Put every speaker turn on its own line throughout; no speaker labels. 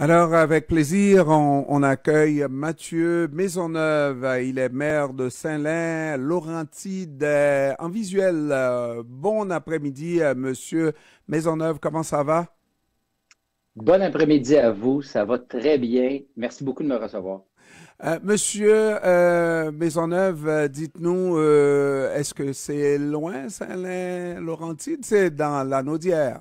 Alors, avec plaisir, on accueille Mathieu Maisonneuve. Il est maire de Saint-Lin, Laurentide, en visuel. Bon après-midi, Monsieur Maisonneuve. Comment ça va?
Bon après-midi à vous, ça va très bien. Merci beaucoup de me recevoir.
Monsieur Maisonneuve, dites-nous, est-ce que c'est loin, Saint-Lin, Laurentide? C'est dans la Naudière.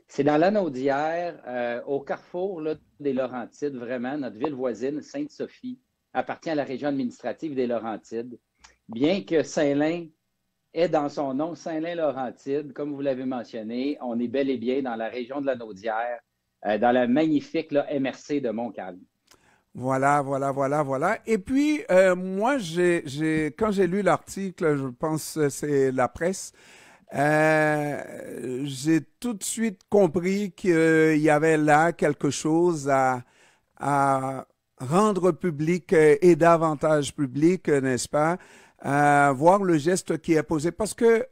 C'est dans l'Anaudière, au carrefour là, des Laurentides, vraiment. Notre ville voisine, Sainte-Sophie, appartient à la région administrative des Laurentides. Bien que Saint-Lin ait dans son nom Saint-Lin-Laurentide, comme vous l'avez mentionné, on est bel et bien dans la région de l'Anaudière, dans la magnifique là, MRC de Montcalm.
Voilà. Et puis, moi, quand j'ai lu l'article, je pense que c'est la presse, j'ai tout de suite compris qu'il y avait là quelque chose à rendre public et davantage public, n'est-ce pas? Voir le geste qui est posé. Parce que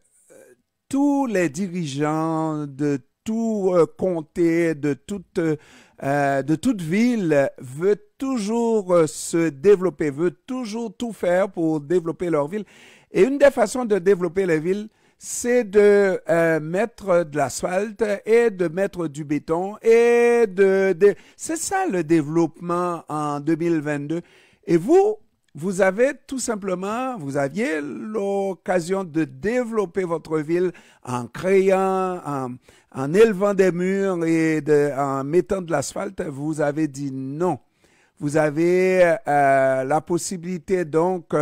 tous les dirigeants de tout comté, de toute ville, veulent toujours se développer, veulent toujours tout faire pour développer leur ville. Et une des façons de développer les villes, c'est de mettre de l'asphalte et de mettre du béton c'est ça le développement en 2022. Et vous avez tout simplement, vous aviez l'occasion de développer votre ville en créant, en élevant des murs en mettant de l'asphalte. Vous avez dit non. Vous avez la possibilité donc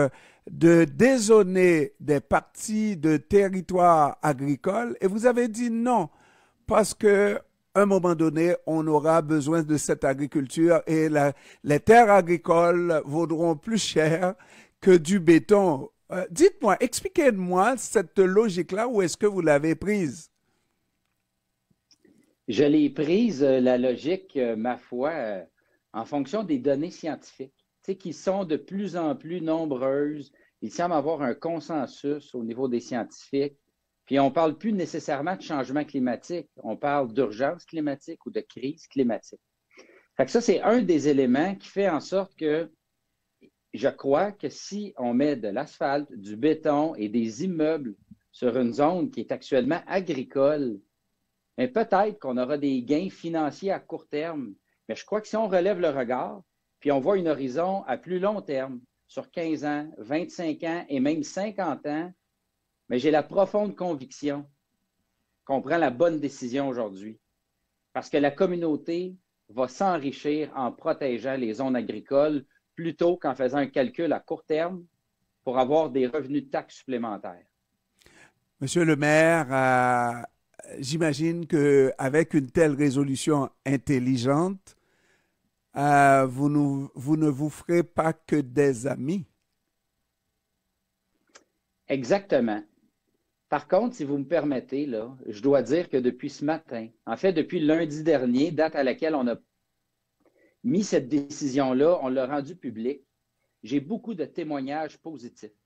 de dézoner des parties de territoire agricole et vous avez dit non parce que à un moment donné, on aura besoin de cette agriculture et les terres agricoles vaudront plus cher que du béton. Dites-moi, expliquez-moi cette logique-là, où est-ce que vous l'avez prise?
Je l'ai prise, la logique, ma foi, en fonction des données scientifiques, tu sais, qui sont de plus en plus nombreuses. Il semble avoir un consensus au niveau des scientifiques. Puis on ne parle plus nécessairement de changement climatique, on parle d'urgence climatique ou de crise climatique. Fait que ça, c'est un des éléments qui fait en sorte que je crois que si on met de l'asphalte, du béton et des immeubles sur une zone qui est actuellement agricole, mais peut-être qu'on aura des gains financiers à court terme. Mais je crois que si on relève le regard, puis on voit un horizon à plus long terme, sur 15 ans, 25 ans et même 50 ans, mais j'ai la profonde conviction qu'on prend la bonne décision aujourd'hui. Parce que la communauté va s'enrichir en protégeant les zones agricoles plutôt qu'en faisant un calcul à court terme pour avoir des revenus de taxes supplémentaires.
Monsieur le maire, j'imagine qu'avec une telle résolution intelligente, vous ne vous ferez pas que des amis.
Exactement. Par contre, si vous me permettez, là, je dois dire que depuis ce matin, en fait, depuis lundi dernier, date à laquelle on a mis cette décision-là, on l'a rendue publique, j'ai beaucoup de témoignages positifs.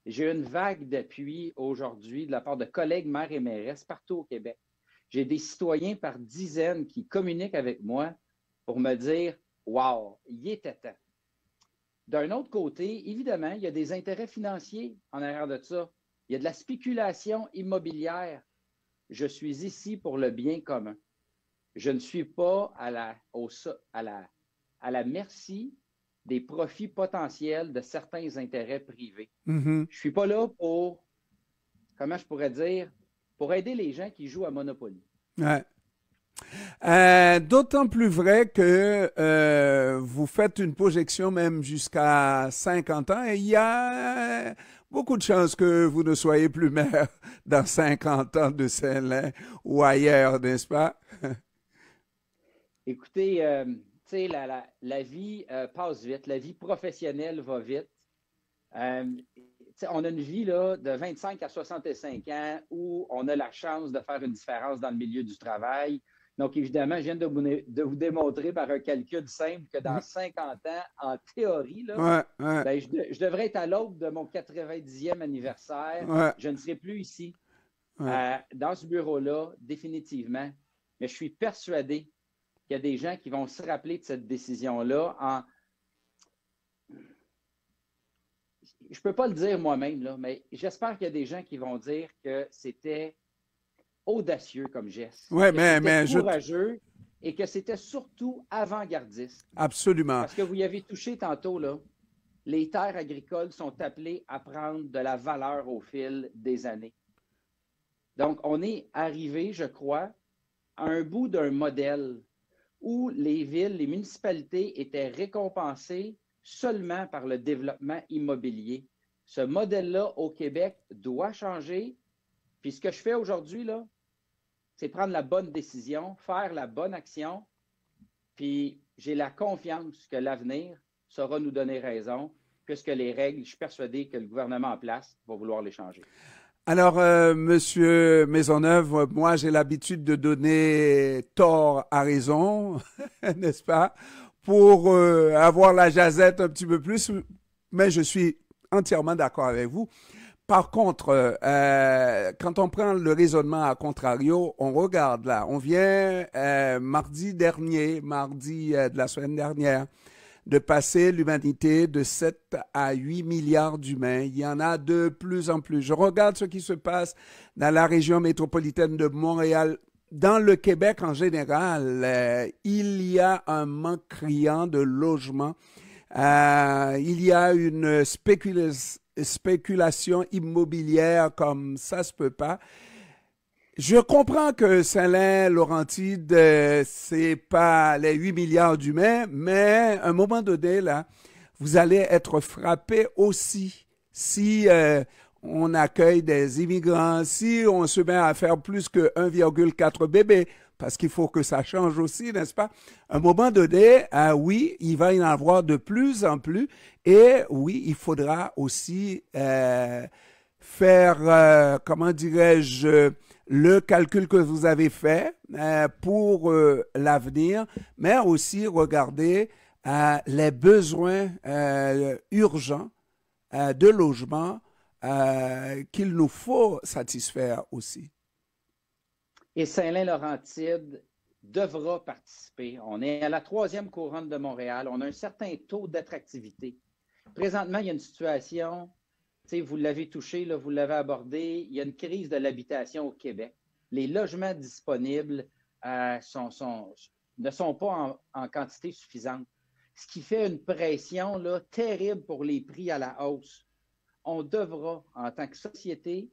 J'ai une vague d'appui aujourd'hui de la part de collègues maires et mairesses partout au Québec. J'ai des citoyens par dizaines qui communiquent avec moi pour me dire Wow, il était temps. D'un autre côté, évidemment, il y a des intérêts financiers en arrière de ça. Il y a de la spéculation immobilière. Je suis ici pour le bien commun. Je ne suis pas à la merci des profits potentiels de certains intérêts privés.
Mhm.
Je ne suis pas là pour, comment je pourrais dire, pour aider les gens qui jouent à Monopoly.
Ouais. D'autant plus vrai que vous faites une projection même jusqu'à 50 ans et il y a beaucoup de chances que vous ne soyez plus maire dans 50 ans de Saint-Lin ou ailleurs, n'est-ce pas?
Écoutez, tu sais, la vie passe vite, la vie professionnelle va vite. Euh, on a une vie là, de 25 à 65 ans où on a la chance de faire une différence dans le milieu du travail. Donc, évidemment, je viens de vous démontrer par un calcul simple que dans 50 ans, en théorie, là,
Ouais, ouais,
ben, je devrais être à l'aube de mon 90e anniversaire.
ouais,
Je ne serai plus ici,
ouais.
dans ce bureau-là, définitivement. Mais je suis persuadé qu'il y a des gens qui vont se rappeler de cette décision-là en... Je ne peux pas le dire moi-même, là, mais j'espère qu'il y a des gens qui vont dire que c'était audacieux comme geste,
Ouais,
que c'était
mais
courageux et que c'était surtout avant-gardiste.
absolument.
Parce que vous y avez touché tantôt, là, les terres agricoles sont appelées à prendre de la valeur au fil des années. Donc, on est arrivé, je crois, à un bout d'un modèle où les villes, les municipalités étaient récompensées seulement par le développement immobilier. Ce modèle-là, au Québec, doit changer. Puis ce que je fais aujourd'hui, là, c'est prendre la bonne décision, faire la bonne action. Puis j'ai la confiance que l'avenir saura nous donner raison, puisque les règles, je suis persuadé que le gouvernement en place va vouloir les changer.
Alors, Monsieur Maisonneuve, moi j'ai l'habitude de donner tort à raison, n'est-ce pas, pour avoir la jazette un petit peu plus, mais je suis entièrement d'accord avec vous. Par contre, quand on prend le raisonnement à contrario, on regarde là, on vient mardi de la semaine dernière, de passer l'humanité de 7 à 8 milliards d'humains. Il y en a de plus en plus. Je regarde ce qui se passe dans la région métropolitaine de Montréal. Dans le Québec en général, il y a un manque criant de logements. Il y a une spéculation immobilière comme ça se peut pas. Je comprends que Saint-Lin-Laurentide, c'est pas les 8 milliards d'humains, mais à un moment donné, là, vous allez être frappé aussi si on accueille des immigrants, si on se met à faire plus que 1,4 bébés, parce qu'il faut que ça change aussi, n'est-ce pas? À un moment donné, oui, il va y en avoir de plus en plus, et oui, il faudra aussi faire, comment dirais-je, le calcul que vous avez fait pour l'avenir, mais aussi regarder les besoins urgents de logement qu'il nous faut satisfaire aussi.
Et Saint-Lin-Laurentide devra participer. On est à la 3e couronne de Montréal. On a un certain taux d'attractivité. Présentement, il y a une situation, vous l'avez touché, là, vous l'avez abordé, il y a une crise de l'habitation au Québec. Les logements disponibles ne sont pas en quantité suffisante, ce qui fait une pression là, terrible pour les prix à la hausse. On devra, en tant que société,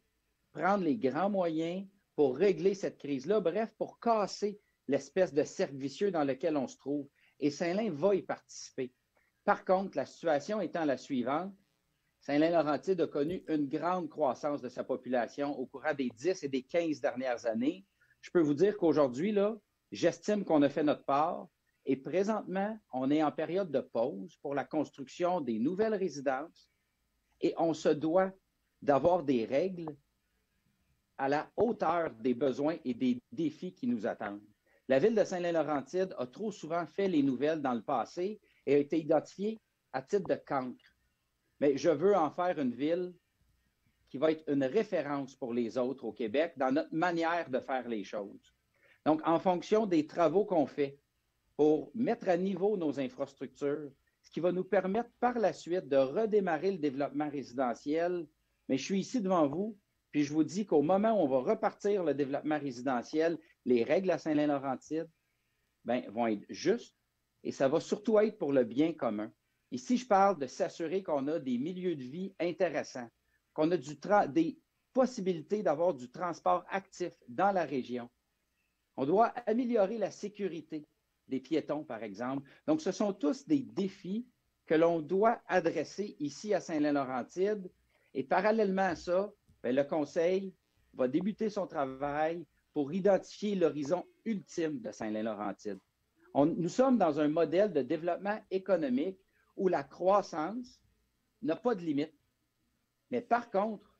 prendre les grands moyens pour régler cette crise-là, bref, pour casser l'espèce de cercle vicieux dans lequel on se trouve. Et Saint-Lin va y participer. Par contre, la situation étant la suivante, Saint-Lin-Laurentide a connu une grande croissance de sa population au courant des 10 et des 15 dernières années. Je peux vous dire qu'aujourd'hui, là, j'estime qu'on a fait notre part et présentement, on est en période de pause pour la construction des nouvelles résidences et on se doit d'avoir des règles à la hauteur des besoins et des défis qui nous attendent. La ville de Saint-Lin-Laurentide a trop souvent fait les nouvelles dans le passé et a été identifiée à titre de cancre. Mais je veux en faire une ville qui va être une référence pour les autres au Québec dans notre manière de faire les choses. Donc, en fonction des travaux qu'on fait pour mettre à niveau nos infrastructures, ce qui va nous permettre par la suite de redémarrer le développement résidentiel, mais je suis ici devant vous, puis je vous dis qu'au moment où on va repartir le développement résidentiel, les règles à Saint-Lin-Laurentide vont être justes et ça va surtout être pour le bien commun. Ici, je parle de s'assurer qu'on a des milieux de vie intéressants, qu'on a des possibilités d'avoir du transport actif dans la région. On doit améliorer la sécurité des piétons, par exemple. Donc, ce sont tous des défis que l'on doit adresser ici à Saint-Lin-Laurentide. Et parallèlement à ça, le Conseil va débuter son travail pour identifier l'horizon ultime de Saint-Lin-Laurentide. Nous sommes dans un modèle de développement économique où la croissance n'a pas de limite. Mais par contre,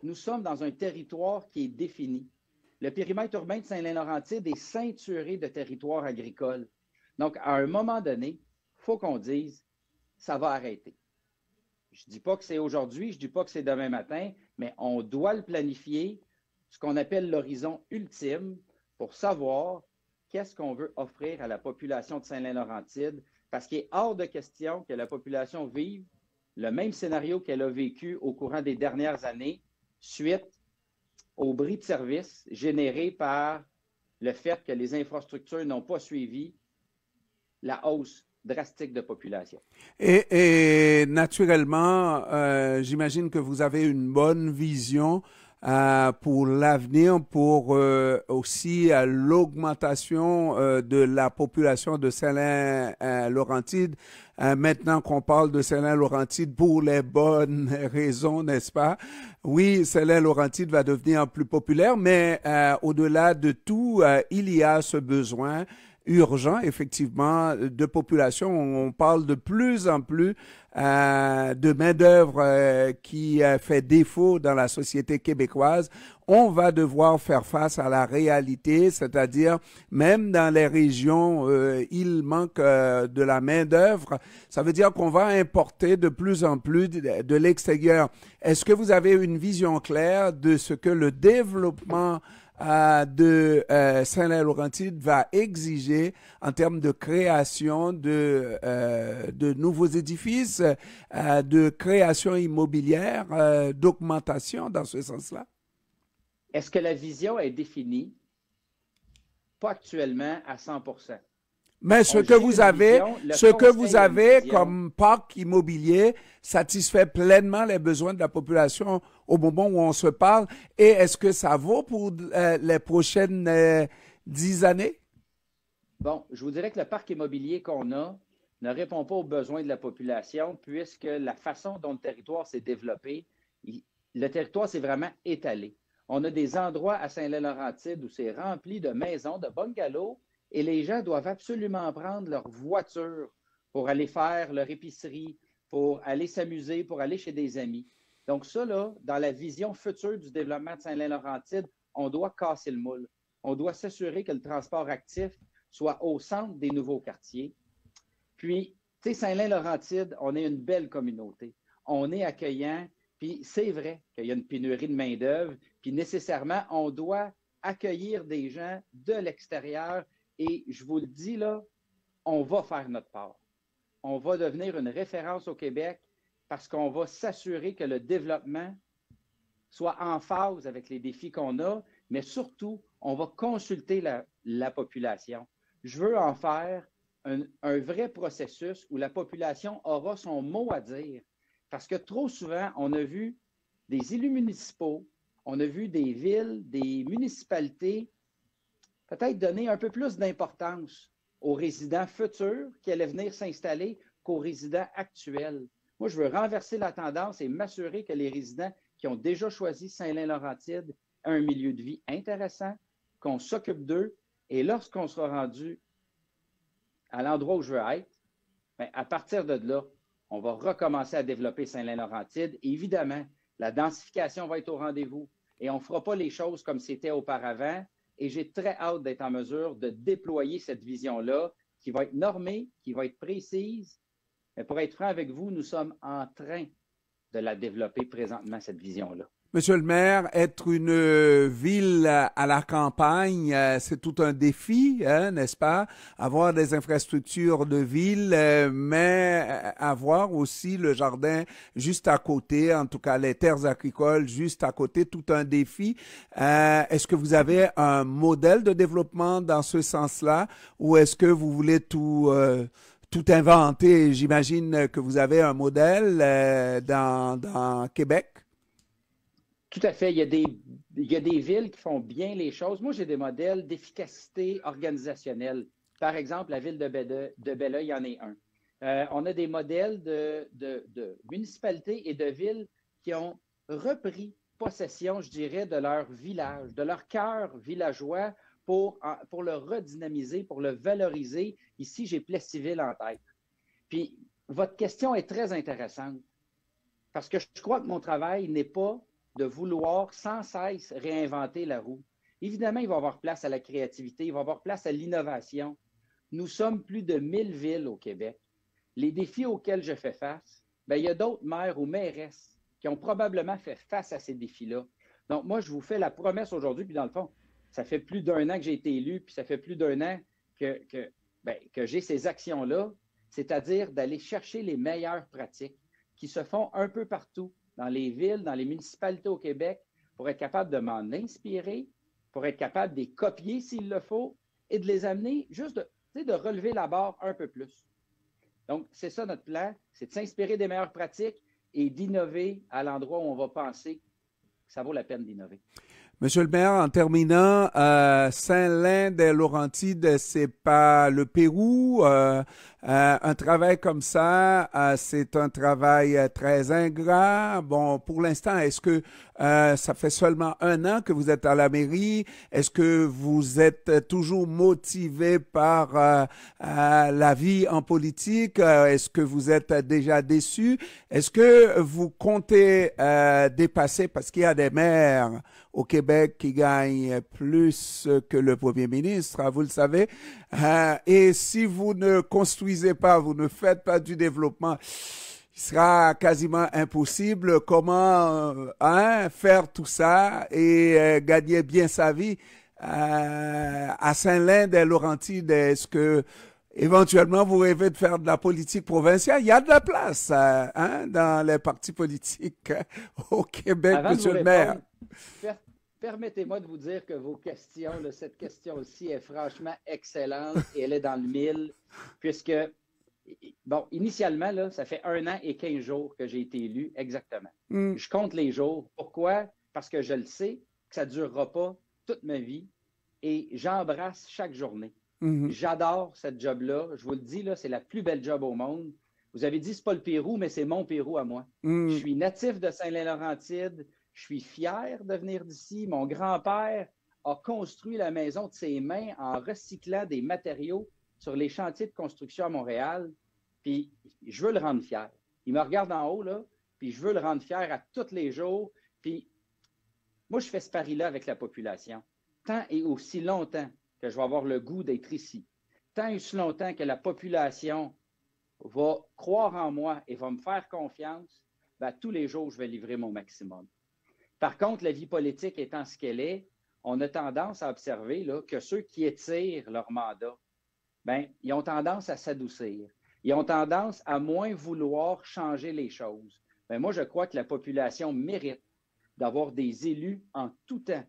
nous sommes dans un territoire qui est défini. Le périmètre urbain de Saint-Lin-Laurentide est ceinturé de territoires agricoles. Donc, à un moment donné, il faut qu'on dise, ça va arrêter. Je ne dis pas que c'est aujourd'hui, je ne dis pas que c'est demain matin, mais on doit le planifier, ce qu'on appelle l'horizon ultime, pour savoir qu'est-ce qu'on veut offrir à la population de Saint-Lin-Laurentide, parce qu'il est hors de question que la population vive le même scénario qu'elle a vécu au courant des dernières années, suite au bris de service généré par le fait que les infrastructures n'ont pas suivi la hausse drastique de population.
Et naturellement, j'imagine que vous avez une bonne vision pour l'avenir, pour aussi l'augmentation de la population de Saint-Lin-Laurentide. Maintenant qu'on parle de Saint-Lin-Laurentide pour les bonnes raisons, n'est-ce pas? Oui, Saint-Lin-Laurentide va devenir plus populaire, mais au-delà de tout, il y a ce besoin urgent, effectivement, de population. On parle de plus en plus de main-d'œuvre qui fait défaut dans la société québécoise. On va devoir faire face à la réalité, c'est-à-dire même dans les régions, il manque de la main-d'œuvre. Ça veut dire qu'on va importer de plus en plus de l'extérieur. Est-ce que vous avez une vision claire de ce que le développement de Saint-Lin-Laurentide va exiger en termes de création de nouveaux édifices, de création immobilière, d'augmentation dans ce sens-là?
Est-ce que la vision est définie? Pas actuellement à 100%.
Mais ce que vous avez comme parc immobilier satisfait pleinement les besoins de la population au moment où on se parle. Et est-ce que ça vaut pour les prochaines 10 années?
Bon, je vous dirais que le parc immobilier qu'on a ne répond pas aux besoins de la population puisque la façon dont le territoire s'est développé, le territoire s'est vraiment étalé. On a des endroits à Saint-Lin-Laurentide où c'est rempli de maisons, de bungalows, et les gens doivent absolument prendre leur voiture pour aller faire leur épicerie, pour aller s'amuser, pour aller chez des amis. Donc ça, là, dans la vision future du développement de Saint-Lin-Laurentide, on doit casser le moule. On doit s'assurer que le transport actif soit au centre des nouveaux quartiers. Puis, tu sais, Saint-Lin-Laurentide, on est une belle communauté. On est accueillant, puis c'est vrai qu'il y a une pénurie de main-d'œuvre, puis nécessairement, on doit accueillir des gens de l'extérieur. Et je vous le dis, là, on va faire notre part. On va devenir une référence au Québec parce qu'on va s'assurer que le développement soit en phase avec les défis qu'on a, mais surtout, on va consulter la population. Je veux en faire un vrai processus où la population aura son mot à dire. Parce que trop souvent, on a vu des élus municipaux, on a vu des villes, des municipalités peut-être donner un peu plus d'importance aux résidents futurs qui allaient venir s'installer qu'aux résidents actuels. Moi, je veux renverser la tendance et m'assurer que les résidents qui ont déjà choisi Saint-Lin-Laurentide aient un milieu de vie intéressant, qu'on s'occupe d'eux, et lorsqu'on sera rendu à l'endroit où je veux être, bien, à partir de là, on va recommencer à développer Saint-Lin-Laurentide. Et évidemment, la densification va être au rendez-vous et on ne fera pas les choses comme c'était auparavant. Et j'ai très hâte d'être en mesure de déployer cette vision-là qui va être normée, qui va être précise. Mais pour être franc avec vous, nous sommes en train de la développer présentement, cette vision-là.
Monsieur le maire, être une ville à la campagne, c'est tout un défi, hein, n'est-ce pas? Avoir des infrastructures de ville, mais avoir aussi le jardin juste à côté, en tout cas les terres agricoles juste à côté, tout un défi. Est-ce que vous avez un modèle de développement dans ce sens-là ou est-ce que vous voulez tout inventer? J'imagine que vous avez un modèle dans Québec.
Tout à fait. Il y a des villes qui font bien les choses. Moi, j'ai des modèles d'efficacité organisationnelle. Par exemple, la ville de Belleuil en est un. On a des modèles de municipalités et de villes qui ont repris possession, je dirais, de leur village, de leur cœur villageois pour le redynamiser, pour le valoriser. Ici, j'ai Plessisville en tête. Puis, votre question est très intéressante parce que je crois que mon travail n'est pas de vouloir sans cesse réinventer la roue. Évidemment, il va y avoir place à la créativité, il va y avoir place à l'innovation. Nous sommes plus de 1000 villes au Québec. Les défis auxquels je fais face, bien, il y a d'autres maires ou mairesses qui ont probablement fait face à ces défis-là. Donc, moi, je vous fais la promesse aujourd'hui, puis dans le fond, ça fait plus d'un an que j'ai été élu, puis ça fait plus d'un an que j'ai ces actions-là, c'est-à-dire d'aller chercher les meilleures pratiques qui se font un peu partout, dans les villes, dans les municipalités au Québec, pour être capable de m'en inspirer, pour être capable de les copier s'il le faut, et de les amener juste de relever la barre un peu plus. Donc, c'est ça notre plan, c'est de s'inspirer des meilleures pratiques et d'innover à l'endroit où on va penser que ça vaut la peine d'innover.
Monsieur le maire, en terminant, Saint-Lin-des-Laurentides, c'est pas le Pérou. Un travail comme ça, c'est un travail très ingrat. Bon, pour l'instant, est-ce que ça fait seulement un an que vous êtes à la mairie? Est-ce que vous êtes toujours motivé par la vie en politique? Est-ce que vous êtes déjà déçu? Est-ce que vous comptez dépasser, parce qu'il y a des maires au Québec qui gagnent plus que le premier ministre, vous le savez. Et si vous ne construisez pas, vous ne faites pas du développement, il sera quasiment impossible. Comment faire tout ça et gagner bien sa vie à Saint-Lin-des-Laurentides? Est-ce que éventuellement vous rêvez de faire de la politique provinciale? Il y a de la place dans les partis politiques au Québec,
Avant
monsieur
de
le
vous
maire.
répondre, permettez-moi de vous dire que vos questions, cette question-ci est franchement excellente et elle est dans le mille, puisque, bon, initialement, là, ça fait 1 an et 15 jours que j'ai été élu, exactement. Je compte les jours. Pourquoi? Parce que je le sais que ça ne durera pas toute ma vie et j'embrasse chaque journée. J'adore cette job-là. Je vous le dis, là, c'est la plus belle job au monde. Vous avez dit, c'est pas le Pérou, mais c'est mon Pérou à moi. Je suis natif de Saint-Lin-Laurentide. Je suis fier de venir d'ici. Mon grand-père a construit la maison de ses mains en recyclant des matériaux sur les chantiers de construction à Montréal. Puis, je veux le rendre fier. Il me regarde en haut, là, puis je veux le rendre fier à tous les jours. Puis, moi, je fais ce pari-là avec la population. Tant et aussi longtemps que je vais avoir le goût d'être ici, tant et aussi longtemps que la population va croire en moi et va me faire confiance, ben, tous les jours, je vais livrer mon maximum. Par contre, la vie politique étant ce qu'elle est, on a tendance à observer là, que ceux qui étirent leur mandat, ben, ils ont tendance à s'adoucir. Ils ont tendance à moins vouloir changer les choses. Ben, moi, je crois que la population mérite d'avoir des élus en tout temps,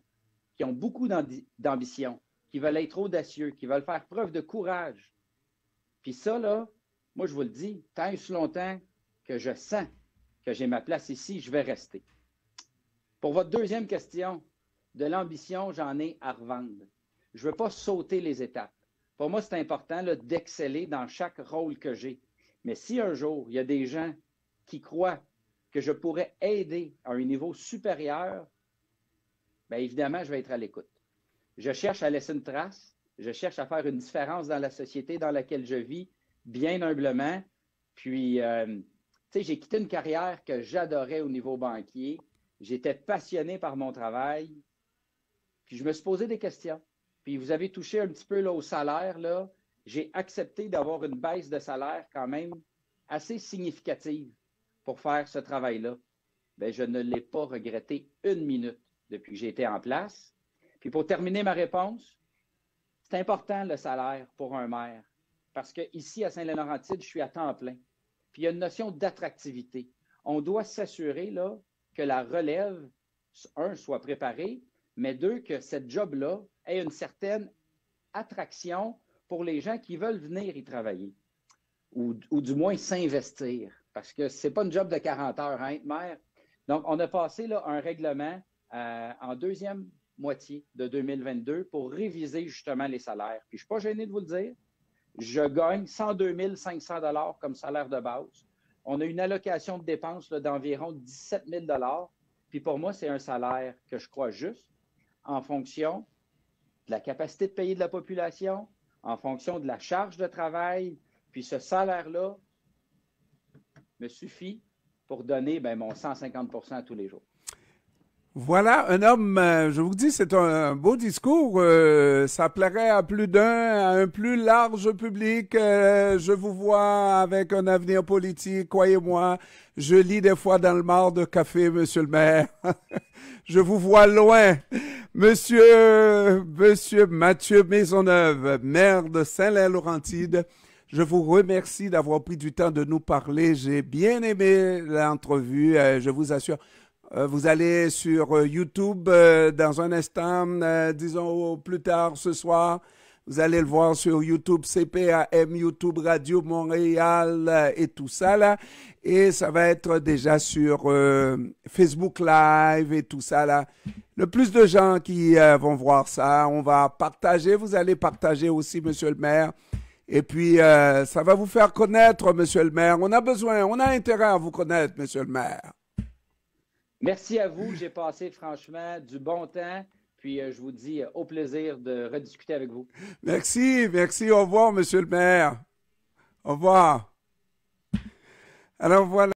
qui ont beaucoup d'ambition, qui veulent être audacieux, qui veulent faire preuve de courage. Puis ça, là, moi, je vous le dis, tant et si longtemps que je sens que j'ai ma place ici, je vais rester. Pour votre deuxième question, de l'ambition, j'en ai à revendre. Je ne veux pas sauter les étapes. Pour moi, c'est important d'exceller dans chaque rôle que j'ai. Mais si un jour, il y a des gens qui croient que je pourrais aider à un niveau supérieur, bien évidemment, je vais être à l'écoute. Je cherche à laisser une trace, je cherche à faire une différence dans la société dans laquelle je vis, bien humblement. Puis, tu sais, j'ai quitté une carrière que j'adorais au niveau banquier. J'étais passionné par mon travail. Puis, je me suis posé des questions. Puis, vous avez touché un petit peu là, au salaire. Là. J'ai accepté d'avoir une baisse de salaire quand même assez significative pour faire ce travail-là. Bien, je ne l'ai pas regretté une minute depuis que j'ai été en place. Puis, pour terminer ma réponse, c'est important le salaire pour un maire. Parce qu'ici, à Saint-Laurentide, je suis à temps plein. Puis, il y a une notion d'attractivité. On doit s'assurer là, que la relève, un, soit préparée, mais deux, que cette job-là ait une certaine attraction pour les gens qui veulent venir y travailler ou du moins s'investir. Parce que ce n'est pas une job de 40 heures, hein, être maire. Donc, on a passé là, un règlement en deuxième moitié de 2022 pour réviser justement les salaires. Puis, je ne suis pas gêné de vous le dire. Je gagne 102 500 $ comme salaire de base. On a une allocation de dépenses d'environ 17 000 $. Puis pour moi, c'est un salaire que je crois juste en fonction de la capacité de payer de la population, en fonction de la charge de travail. Puis ce salaire-là me suffit pour donner mon 150 % tous les jours.
Voilà, un homme, je vous dis, c'est un beau discours. Ça plairait à plus d'un, à un plus large public. Je vous vois avec un avenir politique, croyez-moi. Je lis des fois dans le mar de café, monsieur le maire. Je vous vois loin. Monsieur Mathieu Maisonneuve, maire de Saint-Lin-Laurentide, je vous remercie d'avoir pris du temps de nous parler. J'ai bien aimé l'entrevue, je vous assure. Vous allez sur YouTube dans un instant, disons plus tard ce soir. Vous allez le voir sur YouTube, CPAM, YouTube Radio Montréal et tout ça là. Et ça va être déjà sur Facebook Live et tout ça là. Le plus de gens qui vont voir ça, on va partager. Vous allez partager aussi, monsieur le maire. Et puis, ça va vous faire connaître, monsieur le maire. On a besoin, on a intérêt à vous connaître, monsieur le maire.
Merci à vous. J'ai passé franchement du bon temps. Puis je vous dis au plaisir de rediscuter avec vous.
Merci, merci. Au revoir, monsieur le maire. Au revoir. Alors voilà.